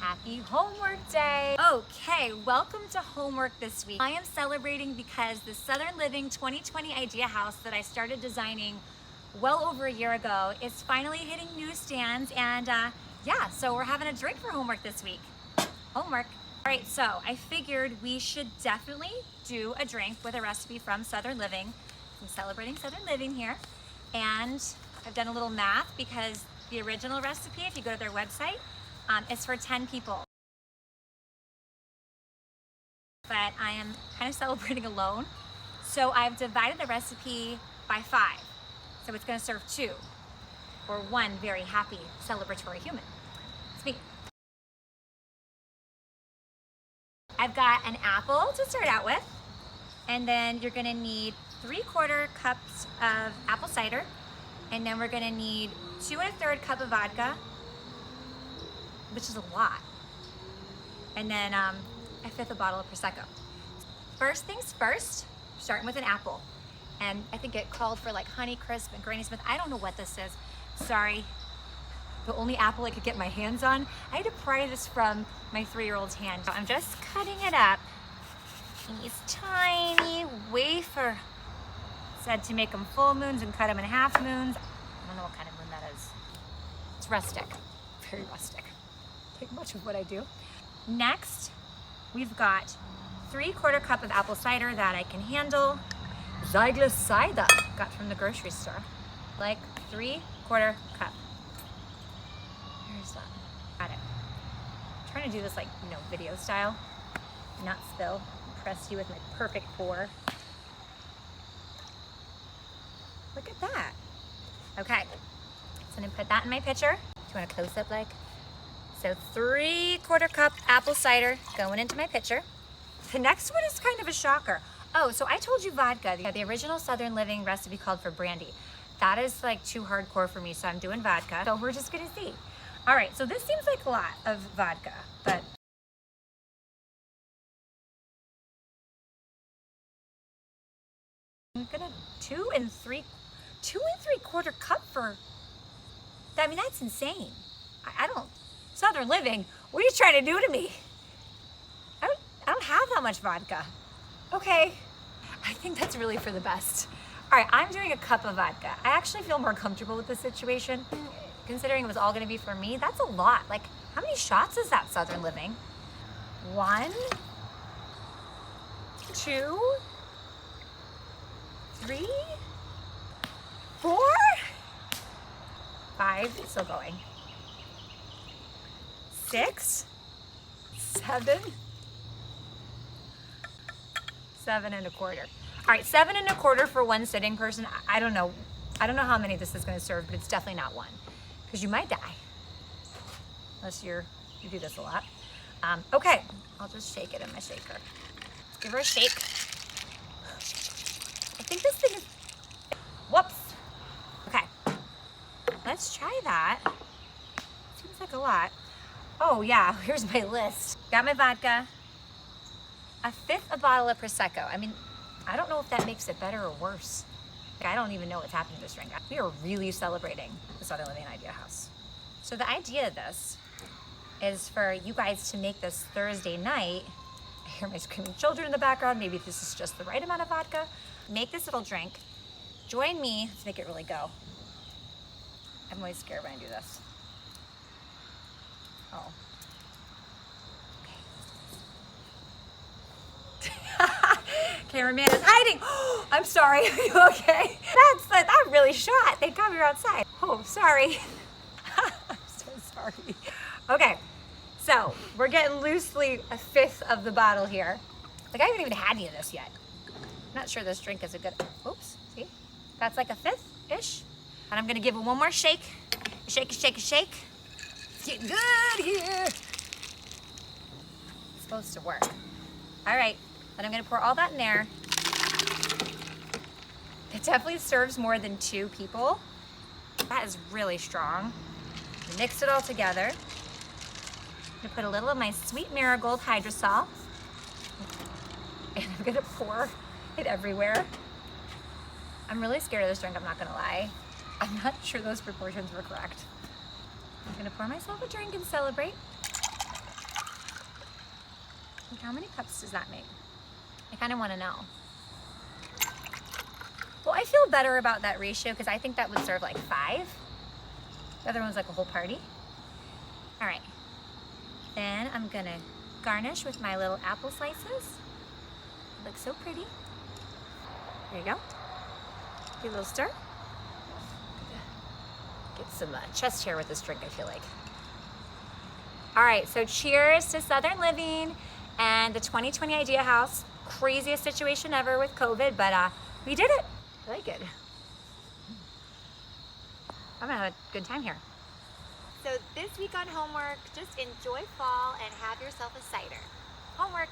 Happy homework day. Okay, welcome to homework this week. I am celebrating because the Southern Living 2020 Idea House that I started designing well over a year ago is finally hitting newsstands, and yeah, so we're having a drink for homework this week. Homework. All right, so I figured we should definitely do a drink with a recipe from Southern Living. I'm celebrating Southern Living here, and I've done a little math because the original recipe, if you go to their website, is for 10 people. But I am kind of celebrating alone, so I've divided the recipe by 5. So it's going to serve 2, or 1 very happy celebratory human. It's me. I've got an apple to start out with, and then you're going to need 3/4 cups of apple cider, and then we're going to need 2 1/3 cup of vodka, which is a lot, and then a 1/5 a bottle of Prosecco. First things first, starting with an apple. And I think it called for like Honey Crisp and Granny Smith. I don't know what this is. Sorry. The only apple I could get my hands on. I had to pry this from my 3-year-old's hand. So I'm just cutting it up in these tiny wafer. Said to make them full moons and cut them in half moons. I don't know what kind of moon that is. It's rustic, very rustic. Take much of what I do. Next, we've got 3/4 cup of apple cider that I can handle. Cider, got from the grocery store. Like 3/4 cup. Here's that. Got it. I'm trying to do this like, video style. Not spill. Impress you with my perfect pour. Look at that. Okay. So I'm gonna put that in my pitcher. Do you want a close up like? So 3/4 cup apple cider going into my pitcher. The next one is kind of a shocker. Oh, so I told you vodka. The original Southern Living recipe called for brandy. That is like too hardcore for me, so I'm doing vodka. So we're just gonna see. All right, so this seems like a lot of vodka, but I'm gonna 2 3/4 cup for, I mean, that's insane. I don't, Southern Living, what are you trying to do to me? I don't have that much vodka. Okay, I think that's really for the best. All right, I'm doing a cup of vodka. I actually feel more comfortable with this situation. Considering it was all gonna be for me, that's a lot. Like, how many shots is that, Southern Living? 1, 2, 3, 4, 5, still going. 6, 7, 7 1/4. All right, 7 1/4 for one sitting person. I don't know how many this is going to serve, but it's definitely not 1, because you might die unless you do this a lot. Okay, I'll just shake it in my shaker. Let's give her a shake. I think this thing is, whoops. Okay, let's try that. Seems like a lot. Oh yeah, here's my list. Got my vodka. 1/5 a bottle of Prosecco. I mean, I don't know if that makes it better or worse. I don't even know what's happening to this drink. We are really celebrating the Southern Living Idea House. So the idea of this is for you guys to make this Thursday night. I hear my screaming children in the background. Maybe this is just the right amount of vodka. Make this little drink. Join me. Let's make it really go. I'm always scared when I do this. Oh. Cameraman is hiding. Oh, I'm sorry. Are you okay? I'm really shot. Thank God you're outside. Oh, sorry. I'm so sorry. Okay, so we're getting loosely 1/5 of the bottle here. Like, I haven't even had any of this yet. I'm not sure this drink is a good, oops, see? That's like 1/5-ish. And I'm gonna give it one more shake. Shake, shake, shake. It's getting good here. It's supposed to work. All right. Then I'm gonna pour all that in there. It definitely serves more than 2 people. That is really strong. Mix it all together. I'm gonna put a little of my sweet marigold hydrosol. And I'm gonna pour it everywhere. I'm really scared of this drink, I'm not gonna lie. I'm not sure those proportions were correct. I'm gonna pour myself a drink and celebrate. How many cups does that make? I kind of want to know. Well, I feel better about that ratio because I think that would serve like 5. The other one's like a whole party. All right. Then I'm gonna garnish with my little apple slices. It looks so pretty. There you go. Give a little stir. Get some chest hair with this drink, I feel like. All right, so cheers to Southern Living and the 2020 Idea House. Craziest situation ever with COVID, but we did it. I like it. I'm gonna have a good time here. So this week on homework, just enjoy fall and have yourself a cider. Homework.